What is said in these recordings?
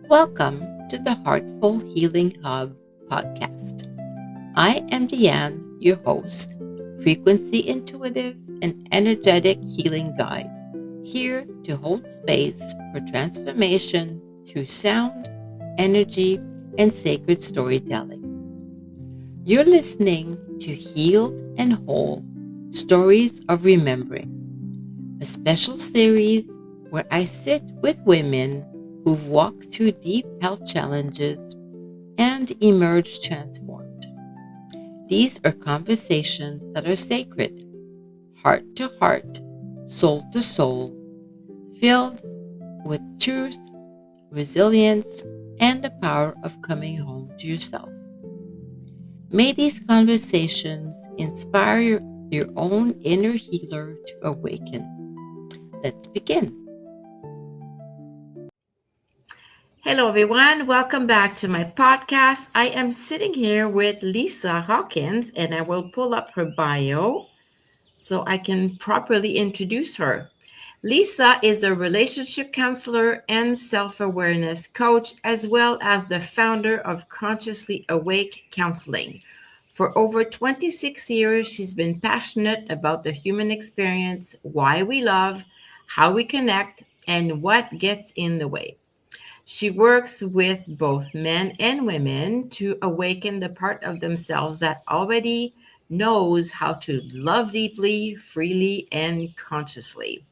Welcome to the Heartful Healing Hub podcast. I am Deanne, your host, frequency intuitive and energetic healing guide, here to hold space for transformation through sound, energy, and sacred storytelling. You're listening to Healed and Whole Stories of Remembering, a special series where I sit with women who've walked through deep health challenges and emerged transformed. These are conversations that are sacred, heart to heart, soul to soul, filled with truth, resilience, and the power of coming home to yourself. May these conversations inspire your own inner healer to awaken. Let's begin. Hello, everyone. Welcome back to my podcast. I am sitting here with Lisa Hawkins, and I will pull up her bio so I can properly introduce her. Lisa is a relationship counselor and self-awareness coach, as well as the founder of Consciously Awake Counseling. For over 26 years, she's been passionate about the human experience, why we love, how we connect, and what gets in the way. She works with both men and women to awaken the part of themselves that already knows how to love deeply, freely, and consciously.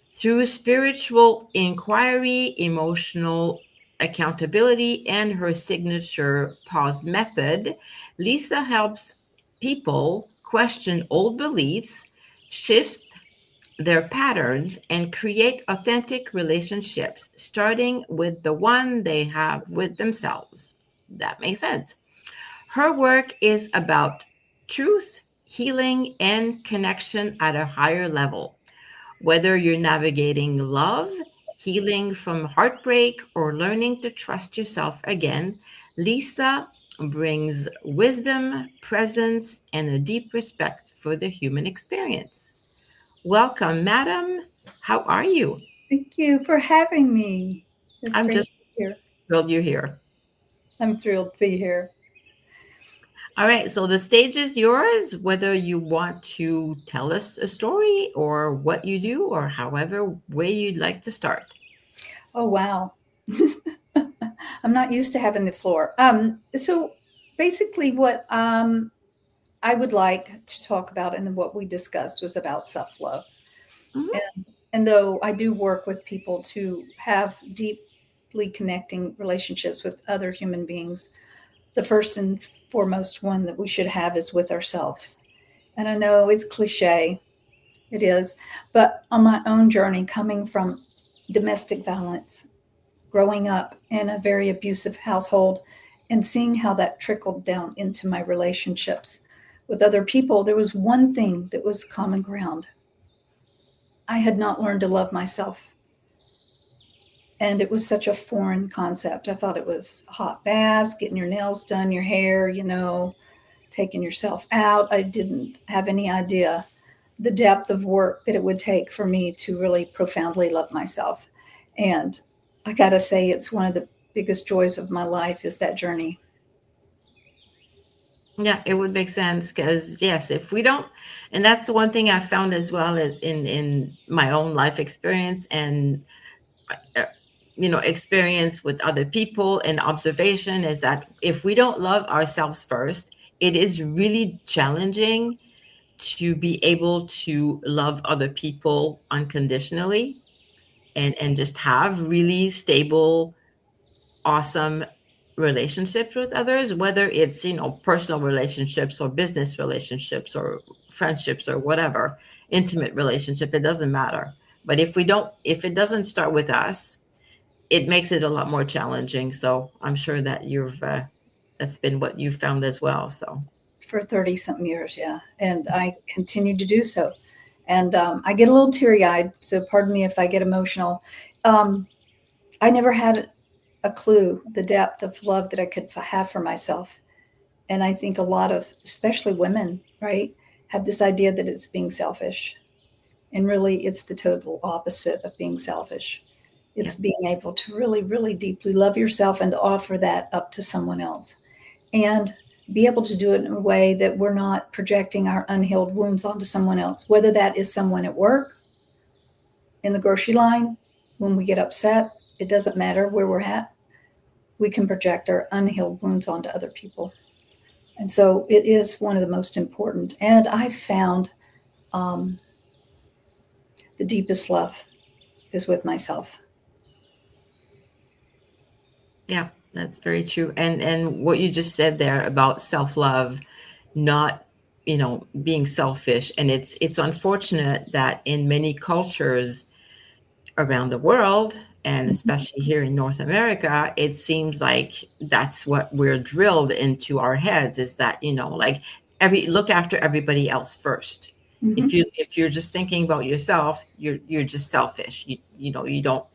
Through spiritual inquiry, emotional accountability, and her signature pause method, Lisa helps people question old beliefs, shift their patterns, and create authentic relationships, starting with the one they have with themselves. That makes sense. Her work is about truth, healing, and connection at a higher level. Whether you're navigating love, healing from heartbreak, or learning to trust yourself again, Lisa brings wisdom, presence, and a deep respect for the human experience. Welcome, madam. How are you? Thank you for having me. It's I'm great just to be here. thrilled you're here. I'm thrilled to be here. All right, so the stage is yours, whether you want to tell us a story or what you do or however way you'd like to start. Oh, wow. I'm not used to having the floor. So basically what I would like to talk about and what we discussed was about self-love. Mhm. And though I do work with people to have deeply connecting relationships with other human beings, the first and foremost one that we should have is with ourselves. And I know it's cliche, it is, but on my own journey coming from domestic violence, growing up in a very abusive household, and seeing how that trickled down into my relationships with other people, there was one thing that was common ground. I had not learned to love myself. And it was such a foreign concept. I thought it was hot baths, getting your nails done, your hair, taking yourself out. I didn't have any idea the depth of work that it would take for me to really profoundly love myself. And I got to say, it's one of the biggest joys of my life is that journey. Yeah, it would make sense because yes, if we don't, and that's the one thing I found as well as in my own life experience and uh, experience with other people and observation is that if we don't love ourselves first, it is really challenging to be able to love other people unconditionally and just have really stable, awesome relationships with others, whether it's personal relationships or business relationships or friendships or whatever, intimate relationship, it doesn't matter. But if it doesn't start with us, it makes it a lot more challenging. So I'm sure that you've that's been what you've found as well. So For 30 something years, yeah. And I continue to do so. And I get a little teary eyed, so pardon me if I get emotional. Um, I never had a clue the depth of love that I could have for myself. And I think a lot of, especially women, right, have this idea that it's being selfish. And really, it's the total opposite of being selfish. It's being able to really, really deeply love yourself and offer that up to someone else. And be able to do it in a way that we're not projecting our unhealed wounds onto someone else, whether that is someone at work, in the grocery line, when we get upset, it doesn't matter where we're at. We can project our unhealed wounds onto other people. And so it is one of the most important. And I found um, the deepest love is with myself. Yeah, that's very true. And what you just said there about self-love, not, being selfish. And it's unfortunate that in many cultures around the world, and Mhm. especially here in North America, it seems like that's what we're drilled into our heads, is that, like, every look after everybody else first. Mhm. If you're just thinking about yourself, you're just selfish. You don't,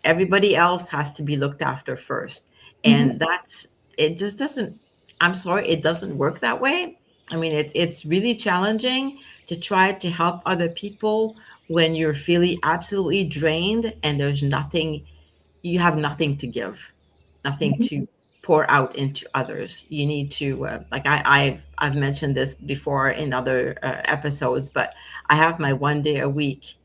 everybody else has to be looked after first. Mhm. And that's, it just doesn't, I'm sorry, it doesn't work that way. I mean, it's really challenging to try to help other people when you're feeling absolutely drained and there's nothing, you have nothing to give, nothing Mhm. to pour out into others. You need to, like, I've mentioned this before in other episodes, but I have my 1 day a week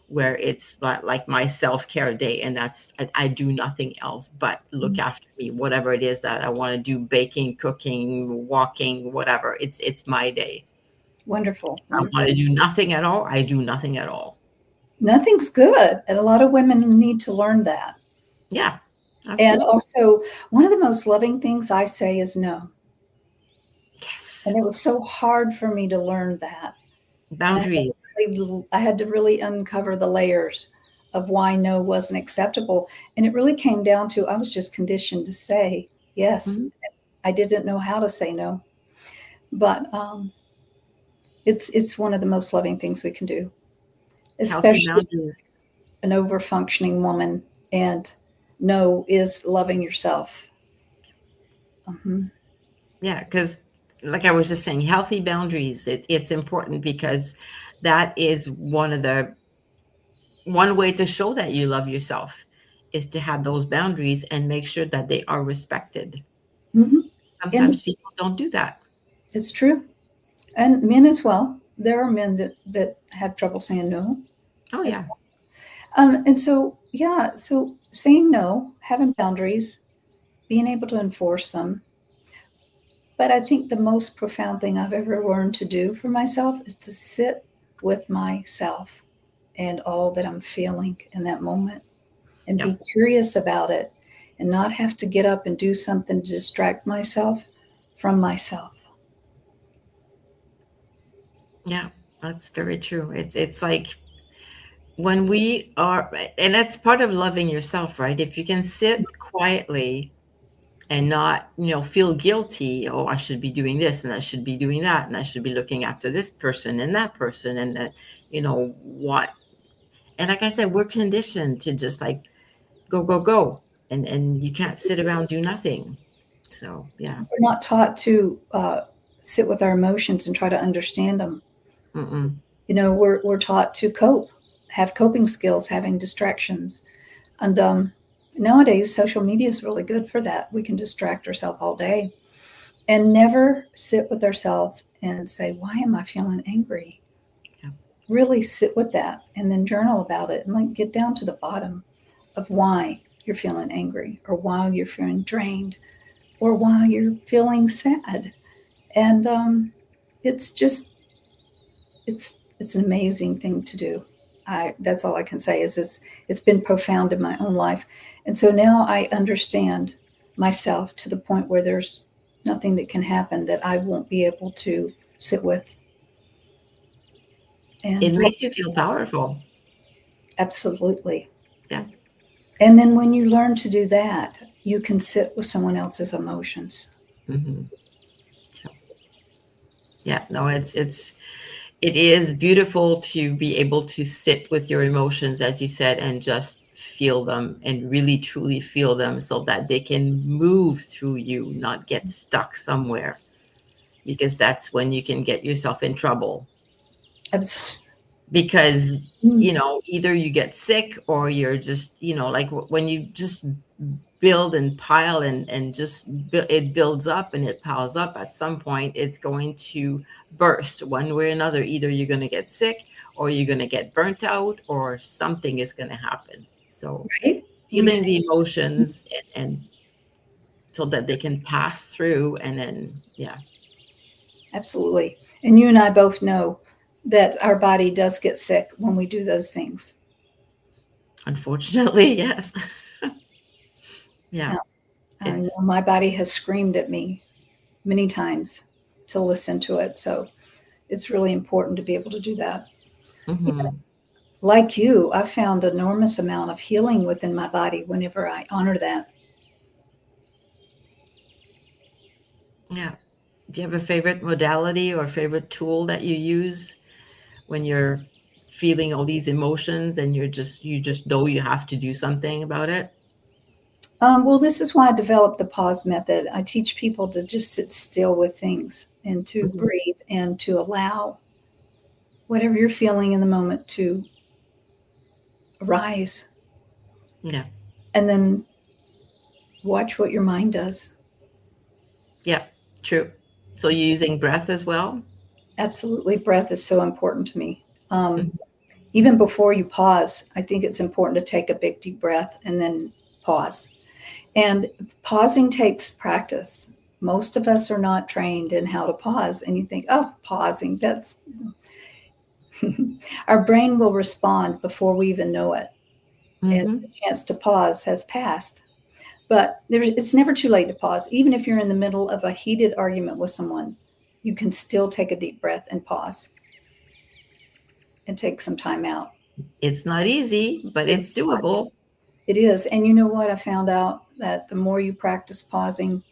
where it's like my self-care day, and that's, I do nothing else but look after me, whatever it is that I want to do, baking, cooking, walking, whatever. It's my day. Wonderful. I want Wonderful. to do nothing at all, I do nothing at all. Nothing's good. And a lot of women need to learn that. Yeah, And absolutely. also, one of the most loving things I say is no. Yes. And it was so hard for me to learn that. And Boundaries. I had to really uncover the layers of why no wasn't acceptable. And it really came down to I was just conditioned to say yes. Mhm. I didn't know how to say no. But it's one of the most loving things we can do, Healthy especially boundaries. an over functioning woman. And no is loving yourself. Mhm. Yeah, because like I was just saying, healthy boundaries, it's important, because that is one way to show that you love yourself, is to have those boundaries and make sure that they are respected. Mhm. And Sometimes people don't do that. it's true. And men as well. There are men that have trouble saying no Oh as yeah. and so, yeah, so saying no, having boundaries, being able to enforce them. But I think the most profound thing I've ever learned to do for myself is to sit with myself and all that I'm feeling in that moment and Yep. be curious about it and not have to get up and do something to distract myself from myself. Yeah, that's very true. It's like when we are, and that's part of loving yourself, right? If you can sit quietly and not, feel guilty, oh, I should be doing this and I should be doing that and I should be looking after this person and that person and that, what. And like I said, we're conditioned to just like go, go, go. And you can't sit around, do nothing. So yeah. We're not taught to sit with our emotions and try to understand them. Mm-mm. We're taught to cope, have coping skills, having distractions. And nowadays, social media is really good for that. We can distract ourselves all day and never sit with ourselves and say, why am I feeling angry? Yeah. Really sit with that and then journal about it and like get down to the bottom of why you're feeling angry or why you're feeling drained or why you're feeling sad. And it's just it's an amazing thing to do. I That's all I can say is it's been profound in my own life. And so now I understand myself to the point where there's nothing that can happen that I won't be able to sit with and It love. makes you feel powerful. Absolutely. Yeah. And then when you learn to do that, you can sit with someone else's emotions. Hmm. Yeah. No, it is beautiful to be able to sit with your emotions, as you said, and just feel them and really truly feel them so that they can move through you, not get stuck somewhere, because that's when you can get yourself in trouble. Absolutely. because Mm. either you get sick or you're just like when you just build and pile and just it builds up and it piles up, at some point it's going to burst one way or another. Either you're going to get sick or you're going to get burnt out or something is going to happen. So Right? We feeling say, the emotions and so that they can pass through, and then yeah. absolutely. And you and I both know that our body does get sick when we do those things. Unfortunately, yes. Yeah, Now, I know it's my body has screamed at me many times to listen to it. So it's really important to be able to do that. mhm. Like you, I've found enormous amount of healing within my body whenever I honor that. Yeah. Do you have a favorite modality or favorite tool that you use when you're feeling all these emotions and you just know you have to do something about it? Well, this is why I developed the pause method. I teach people to just sit still with things and to Mhm. breathe and to allow whatever you're feeling in the moment to arise, Yeah. and then watch what your mind does. Yeah. True. So you're using breath as well? Absolutely, breath is so important to me. Um, Mhm. Even before you pause, I think it's important to take a big deep breath and then pause. And pausing takes practice. Most of us are not trained in how to pause, and you think, oh, pausing, that's our brain will respond before we even know it. And Mhm. the chance to pause has passed. But it's never too late to pause. Even if you're in the middle of a heated argument with someone, you can still take a deep breath and pause and take some time out. It's not easy, but it's It's doable. it is. And you know what? I found out that the more you practice pausing,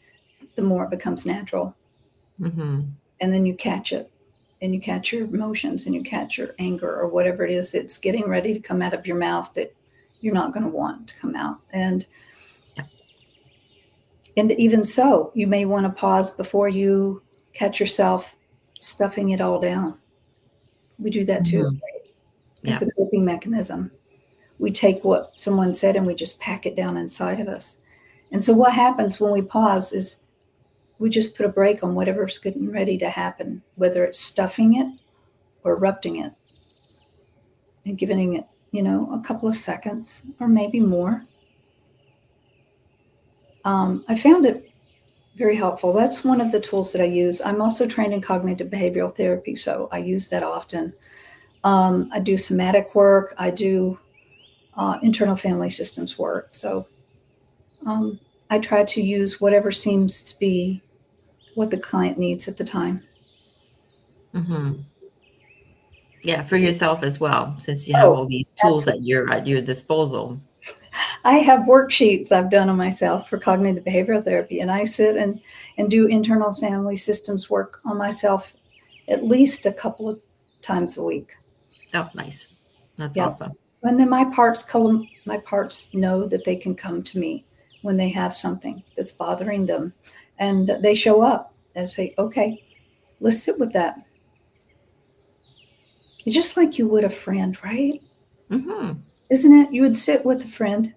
the more it becomes natural. Mhm. And then you catch it, and you catch your emotions and you catch your anger or whatever it is that's getting ready to come out of your mouth that you're not going to want to come out. Yeah. And even so, you may want to pause before you catch yourself stuffing it all down. We do that too. Mhm. It's Yeah. a coping mechanism. We take what someone said and we just pack it down inside of us. And so, what happens when we pause is we just put a break on whatever's getting ready to happen, whether it's stuffing it or erupting it, and giving it, a couple of seconds or maybe more. I found it very helpful. That's one of the tools that I use. I'm also trained in cognitive behavioral therapy, so I use that often. I do somatic work, I do internal family systems work. So um, I try to use whatever seems to be what the client needs at the time. Mhm. Yeah, for yourself as well, since you have Oh, all these tools absolutely. at your disposal. I have worksheets I've done on myself for cognitive behavioral therapy, and I sit and do internal family systems work on myself at least a couple of times a week. Oh, nice. That's Yeah. awesome. And then my parts know that they can come to me when they have something that's bothering them, and they show up and say, "Okay, let's sit with that." It's just like you would a friend, right? Mhm. Isn't it? You would sit with a friend.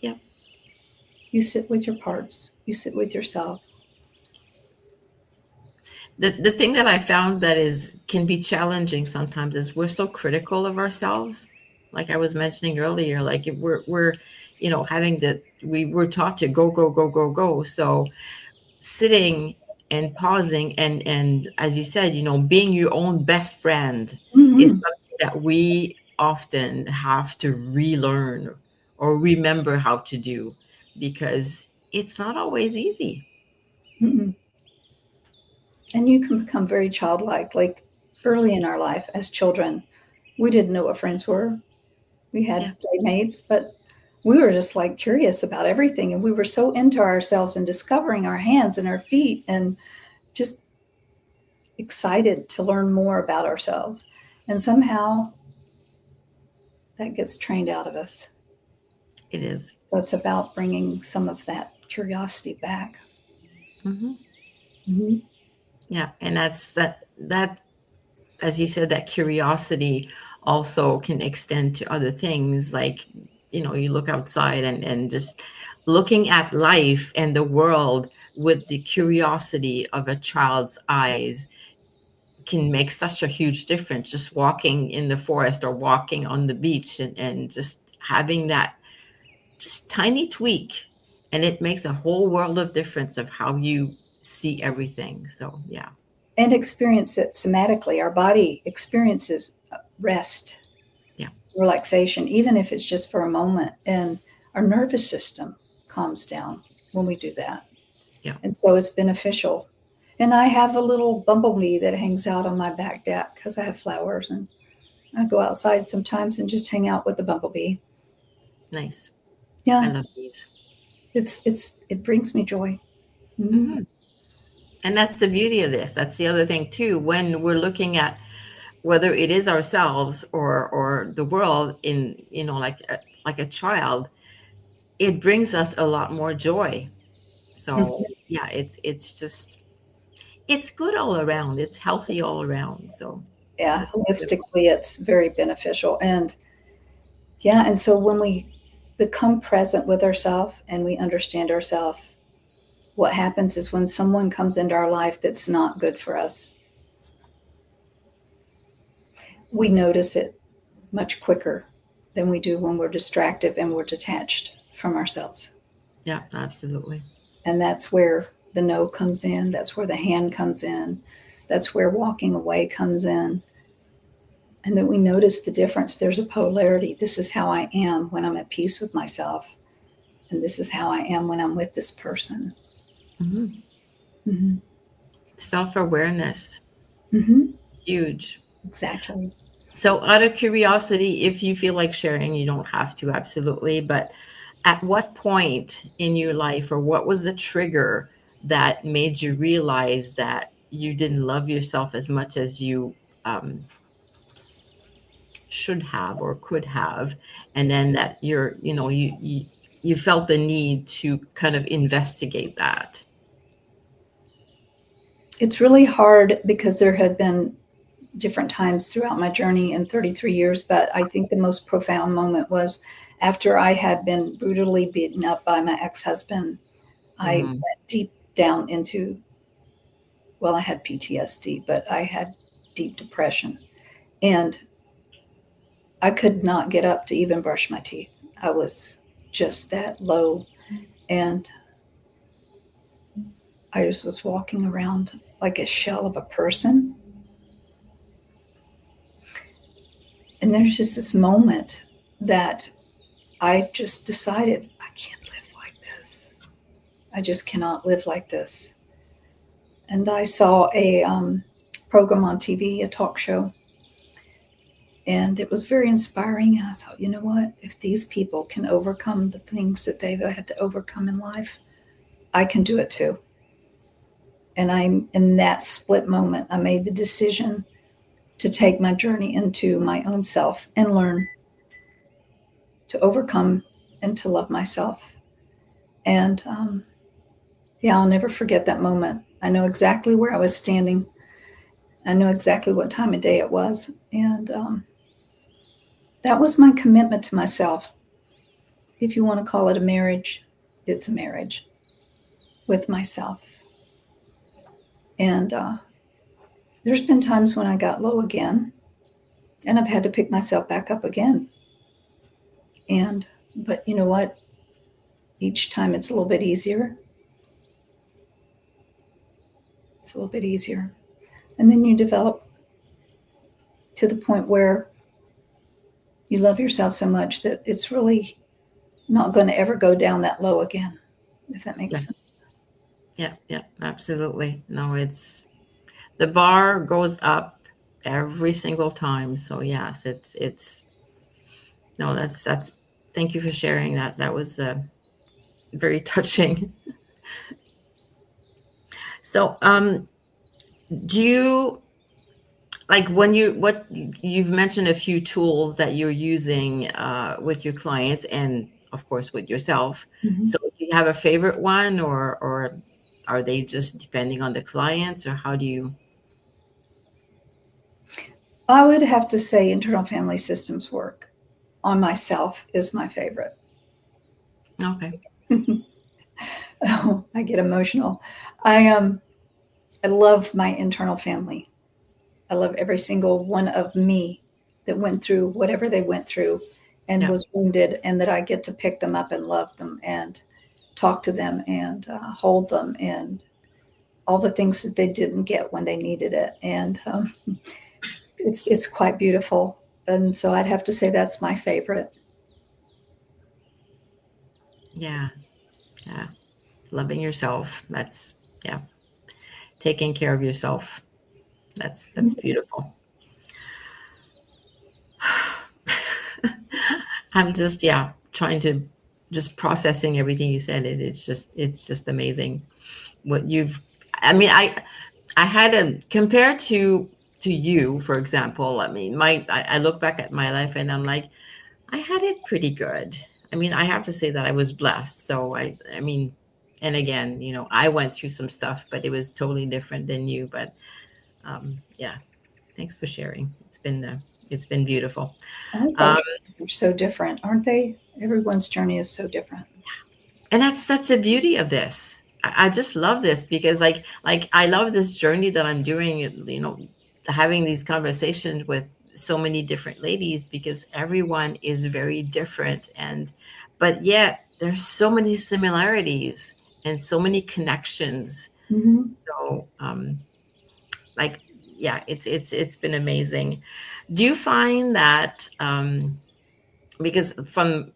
Yep. You sit with your parts. You sit with yourself. The thing that I found that is can be challenging sometimes is we're so critical of ourselves. Like I was mentioning earlier, like if we're having the we were taught to go go go go go. So sitting and pausing and as you said, being your own best friend is Mm-hmm. something that we often have to relearn or remember how to do, because it's not always easy. Mm-mm. And you can become very childlike. Like early in our life as children, we didn't know what friends were. We had Yeah. playmates, but we were just like curious about everything. And we were so into ourselves and discovering our hands and our feet and just excited to learn more about ourselves. And somehow that gets trained out of us. It is. So it's about bringing some of that curiosity back. Hmm. Mm-hmm. Yeah, and that's that as you said, that curiosity also can extend to other things. Like, you look outside and just looking at life and the world with the curiosity of a child's eyes can make such a huge difference. Just walking in the forest or walking on the beach and just having that just tiny tweak, and it makes a whole world of difference of how you see everything. So yeah. And experience it somatically. Our body experiences rest, Yeah. relaxation, even if it's just for a moment. And our nervous system calms down when we do that. Yeah. And so it's beneficial. And I have a little bumblebee that hangs out on my back deck because I have flowers, and I go outside sometimes and just hang out with the bumblebee. Nice. I Yeah, love these. it brings me joy. Mm-hmm. Hmm. And that's the beauty of this. That's the other thing too. When we're looking at whether it is ourselves or the world in, like a child, it brings us a lot more joy. So yeah, it's just it's good all around. It's healthy all around. So Yeah, that's beautiful. holistically, it's very beneficial. And yeah, and so when we become present with ourselves and we understand ourselves, what happens is when someone comes into our life that's not good for us, we notice it much quicker than we do when we're distracted and we're detached from ourselves. Yeah, absolutely. And that's where the no comes in, that's where the hand comes in, that's where walking away comes in. And that we notice the difference. There's a polarity. This is how I am when I'm at peace with myself, and this is how I am when I'm with this person. Hmm. Mm-hmm. Self-awareness, Mm-hmm. huge. Exactly. So out of curiosity, if you feel like sharing, you don't have to, absolutely, but at what point in your life, or what was the trigger that made you realize that you didn't love yourself as much as you um, should have or could have, and then that you felt the need to kind of investigate that? It's really hard because there have been different times throughout my journey in 33 years, but I think the most profound moment was after I had been brutally beaten up by my ex husband. I Mm, went deep down into, well, I had PTSD, but I had deep depression. And I could not get up to even brush my teeth. I was just that low. And I just was walking around like a shell of a person. And there's just this moment that I just decided I can't live like this. I just cannot live like this. And I saw a program on TV, a talk show, and it was very inspiring. I thought, you know what? If these people can overcome the things that they've had to overcome in life, I can do it too. And I'm in that split moment, I made the decision to take my journey into my own self and learn to overcome and to love myself. And yeah, I'll never forget that moment. I know exactly where I was standing. I know exactly what time of day it was. And that was my commitment to myself. If you want to call it a marriage, it's a marriage with myself. And there's been times when I got low again, and I've had to pick myself back up again. And, but you know what? Each time it's a little bit easier. It's a little bit easier. And then you develop to the point where you love yourself so much that it's really not going to ever go down that low again, if that yeah, makes sense. yeah, yeah, absolutely. No, it's the bar goes up every single time. So yes, it's no, that's thank you for sharing that. That was very touching. So do you, like, when what you've mentioned a few tools that you're using with your clients and of course with yourself. Mm-hmm. So do you have a favorite one, or are they just depending on the clients, or how do you? I would have to say internal family systems work on myself is my favorite. Okay. Oh, I get emotional. I love my internal family. I love every single one of me that went through whatever they went through and Yeah. was wounded, and that I get to pick them up and love them and talk to them and hold them and all the things that they didn't get when they needed it. And it's quite beautiful. And so I'd have to say that's my favorite. Yeah. Yeah. Loving yourself. That's, yeah. Taking care of yourself. That's beautiful. I'm just, yeah, trying to just processing everything you said. It's just amazing what you've, I mean, I had a, compared to you, for example, I mean, I look back at my life and I'm like, I had it pretty good. I mean, I have to say that I was blessed. So I mean, and again, I went through some stuff, but it was totally different than you. But yeah, thanks for sharing. It's been beautiful. Our Um, journeys are so different, aren't they? Everyone's journey is so different. and that's the beauty of this. I just love this because like I love this journey that I'm doing, having these conversations with so many different ladies because everyone is very different, and but yet there's so many similarities and so many connections. Mm-hmm. So like, yeah, it's been amazing. Do you find that because from,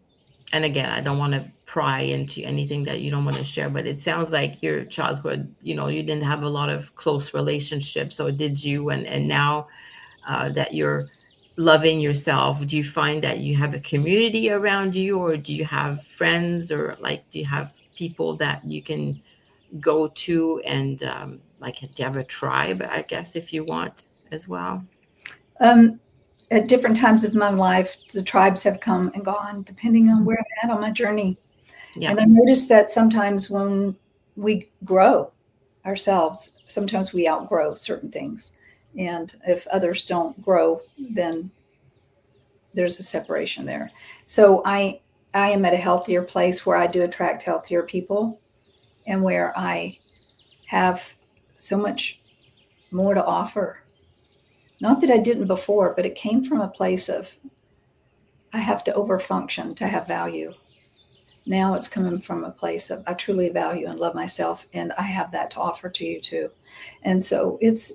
and again, I don't want to pry into anything that you don't want to share, but it sounds like your childhood, you didn't have a lot of close relationships, or did you? And now that you're loving yourself, do you find that you have a community around you, or do you have friends, or like, do you have people that you can go to, and like, do you have a tribe, I guess, if you want as well? Um, at different times of my life, the tribes have come and gone depending on Mhm. where I'm at on my journey. Yeah. And I noticed that sometimes when we grow ourselves, sometimes we outgrow certain things. And if others don't grow, then there's a separation there. So I am at a healthier place where I do attract healthier people and where I have so much more to offer. Not that I didn't before, but it came from a place of I have to overfunction to have value. Now it's coming from a place of I truly value and love myself, and I have that to offer to you too. And so it's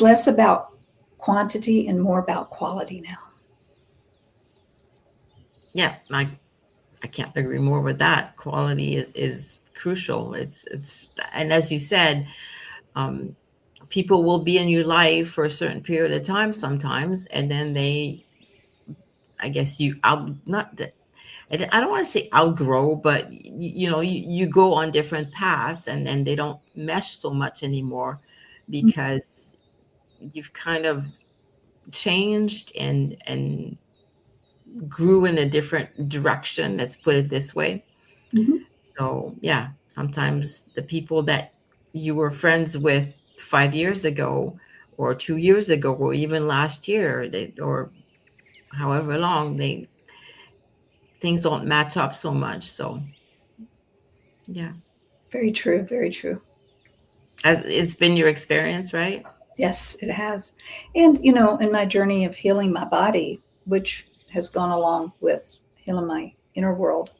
less about quantity and more about quality now. Yeah, I can't agree more with that. Quality is crucial. It's and as you said, um, people will be in your life for a certain period of time sometimes, and then they, I guess, you out, not that, I don't want to say outgrow, but you go on different paths, and then they don't mesh so much anymore because you've kind of changed and grew in a different direction. Let's put it this way. Mm-hmm. So yeah, sometimes the people that you were friends with 5 years ago, or 2 years ago, or even last year, or however long, things don't match up so much. So yeah, Very true. Very true. it's been your experience, right? Yes, it has. And, in my journey of healing my body, which has gone along with healing my inner world,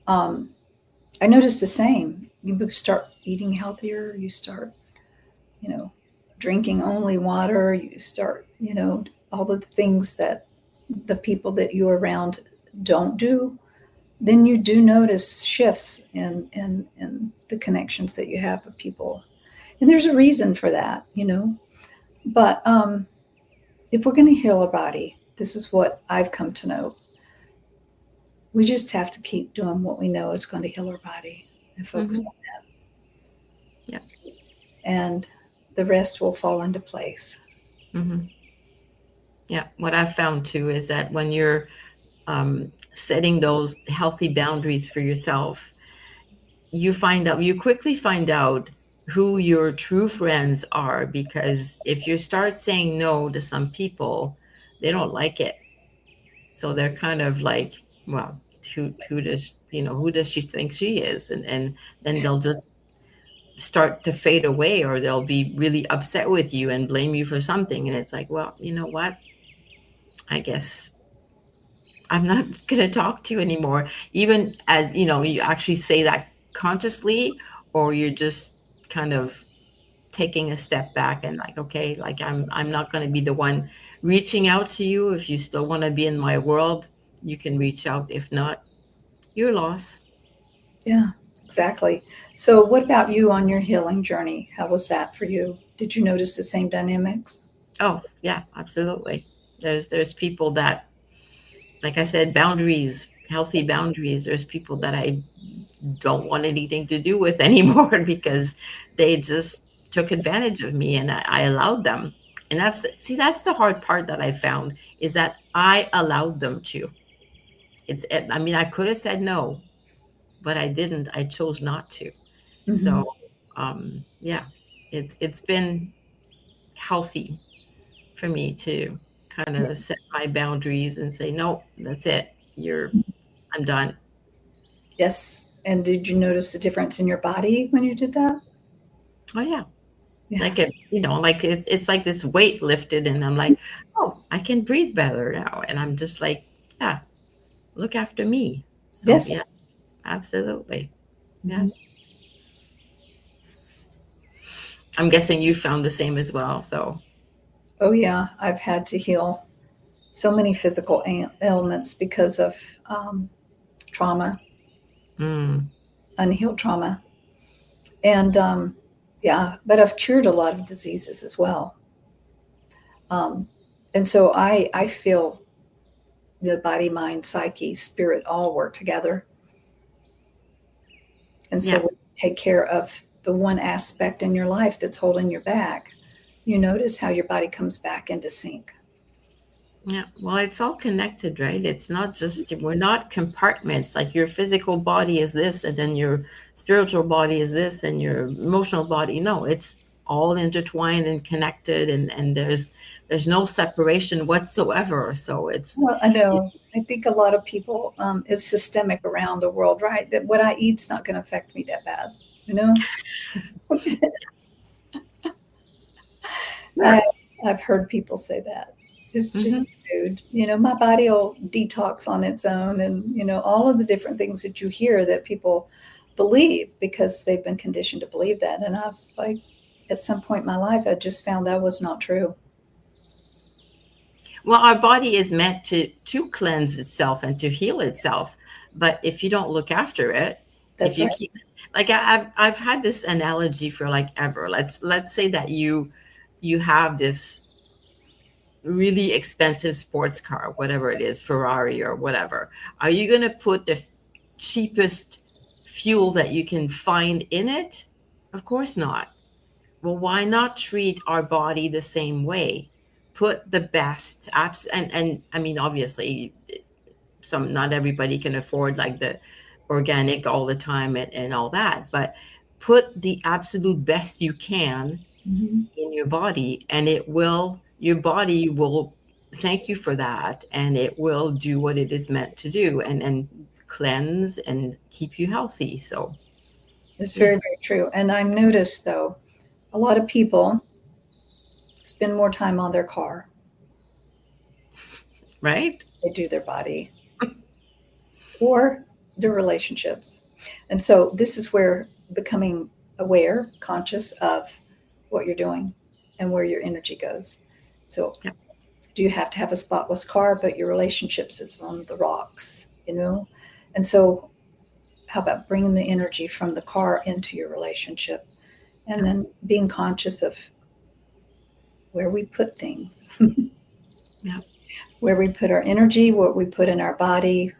um, I noticed the same. You start eating healthier, you start, you know, drinking only water, you start, all the things that the people that you're around don't do, then you do notice shifts in the connections that you have with people. And there's a reason for that. But if we're going to heal our body, this is what I've come to know. We just have to keep doing what we know is going to heal our body and focus Hmm. on Yeah. that. And the rest will fall into place. Hmm. Yeah. What I've found too is that when you're setting those healthy boundaries for yourself, you quickly find out who your true friends are, because if you start saying no to some people, they don't like it. So they're kind of like, well, who does who does she think she is? And then they'll just start to fade away, or they'll be really upset with you and blame you for something. And it's like, well, you know what? I guess I'm not going to talk to you anymore. Even as, you actually say that consciously, or you're just kind of taking a step back and like, okay, like I'm not going to be the one reaching out to you. If you still want to be in my world, you can reach out. If not, your loss. Yeah, exactly. So, what about you on your healing journey? How was that for you? Did you notice the same dynamics? Oh, yeah, absolutely. There's people that, like I said, boundaries, healthy boundaries. There's people that I don't want anything to do with anymore because they just took advantage of me, and I allowed them. And that's the hard part that I found, is that I allowed them to. I mean, I could have said no, but I didn't. I chose not to. Hmm. So, yeah, it's been healthy for me to kind Yeah. of set my boundaries and say, no, that's it. I'm done. Yes. And did you notice the difference in your body when you did that? Oh yeah, Yeah. like like it's like this weight lifted, and I'm like, oh, I can breathe better now, and I'm just like, yeah, look after me. So yeah, Yes. absolutely, yeah. Mhm. I'm guessing you found the same as well. So, Oh, yeah. I've had to heal so many physical ailments because of um, trauma, mm, unhealed trauma. And yeah, but I've cured a lot of diseases as well. Um, and so I feel the body, mind, psyche, spirit all work together. And so yeah. when you take care of the one aspect in your life that's holding you back, you notice how your body comes back into sync. Yeah, well, it's all connected, right? It's not just, we're not compartments. Like your physical body is this, and then your spiritual body is this, and your emotional body. No, it's all intertwined and connected, and there's no separation whatsoever. So Well, I it, know. I think a lot of people, it's systemic around the world, right? That what I eat's not going to affect me that bad, you know? I, sure. I've heard people say that. It's Hmm. just food. My body will detox on its own, and all of the different things that you hear that people believe because they've been conditioned to believe that. And I was like, at some point in my life, I just found that was not true. Well, our body is meant to cleanse itself and to heal itself, but if you don't look after it, if That's you right. keep, like I've had this analogy for like ever. Let's say that you have this really expensive sports car, whatever it is, Ferrari or whatever. Are you going to put the cheapest fuel that you can find in it? Of course not. Well, why not treat our body the same way? Put the best apps, and I mean, obviously, not everybody can afford like the organic all the time and all that, but put the absolute best you can Hmm. in your body, and your body will thank you for that, and it will do what it is meant to do, and cleanse and keep you healthy. So It's very, yes. very true. And I've noticed, though, a lot of people spend more time on their car Right. than they do their body or their relationships. And so this is where becoming aware, conscious of what you're doing and where your energy goes. So Yep. do you have to have a spotless car, but your relationships is on the rocks? And so how about bringing the energy from the car into your relationship, and Yep. then being conscious of where we put things, Yep. where we put our energy, what we put in our body,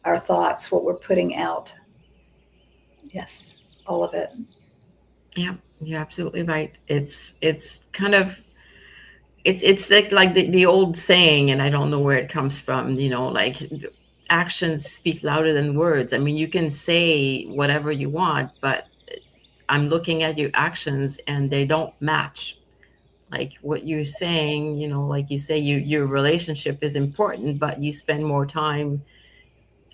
our thoughts, what we're putting out. Yes, all of it. Yep. You're absolutely right. It's kind of, it's like the old saying, and I don't know where it comes from, like actions speak louder than words. I mean, you can say whatever you want, but I'm looking at your actions and they don't match. Like what you're saying, like you say, your relationship is important, but you spend more time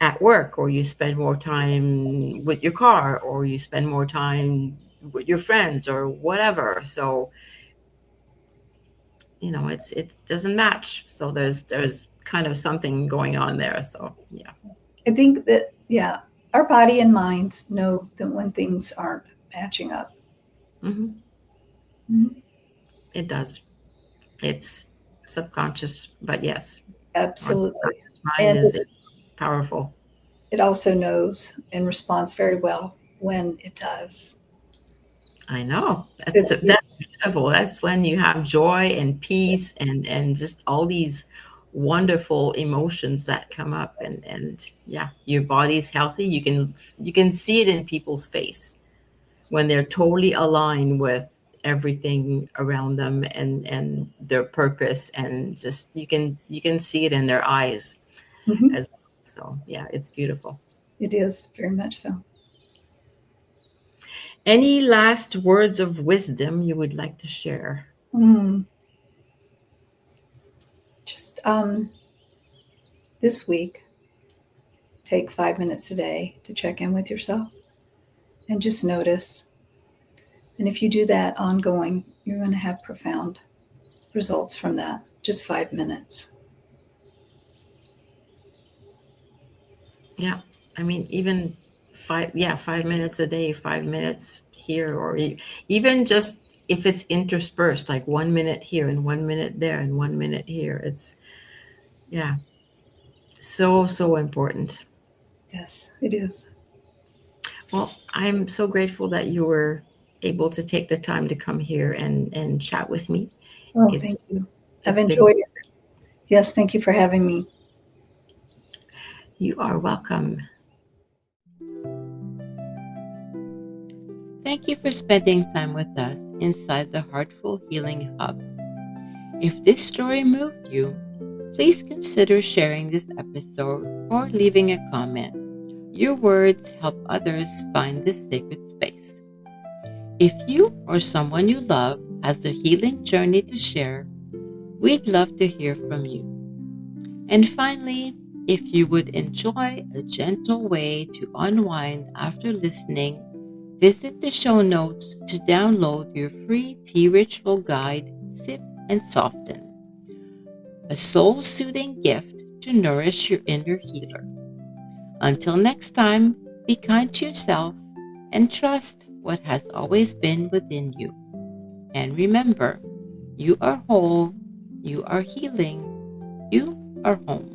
at work, or you spend more time with your car, or you spend more time with your friends or whatever. So, it doesn't match. So there's kind of something going on there. So yeah. I think that, yeah, our body and minds know that when things aren't matching up. Hmm. Mhm. It does. It's subconscious, but yes, our Absolutely. subconscious mind And is powerful. it also knows and responds very well when it does. I know. That's It's that's beautiful. That's when you have joy and peace and just all these wonderful emotions that come up, and yeah, your body's healthy. You can see it in people's face when they're totally aligned with everything around them and their purpose, and just you can see it in their eyes mhm, as well. So yeah, it's beautiful. it is very much so. Any last words of wisdom you would like to share? Mm, just this week, take 5 minutes a day to check in with yourself and just notice. And if you do that ongoing, you're going to have profound results from that. Just 5 minutes. Yeah, I mean, even 5 minutes a day, 5 minutes here, or even just if it's interspersed, like 1 minute here and 1 minute there and 1 minute here. It's, yeah, so important. Yes, it is. Well, I'm so grateful that you were able to take the time to come here and chat with me. Oh, It's thank you. I've it's been enjoyed it. Yes, thank you for having me. You are welcome. Thank you for spending time with us inside the Heartful Healing Hub. If this story moved you, please consider sharing this episode or leaving a comment. Your words help others find this sacred space. If you or someone you love has a healing journey to share, we'd love to hear from you. And finally, if you would enjoy a gentle way to unwind after listening, visit the show notes to download your free tea ritual guide, Sip and Soften, a soul-soothing gift to nourish your inner healer. Until next time, be kind to yourself and trust what has always been within you. And remember, you are whole, you are healing, you are home.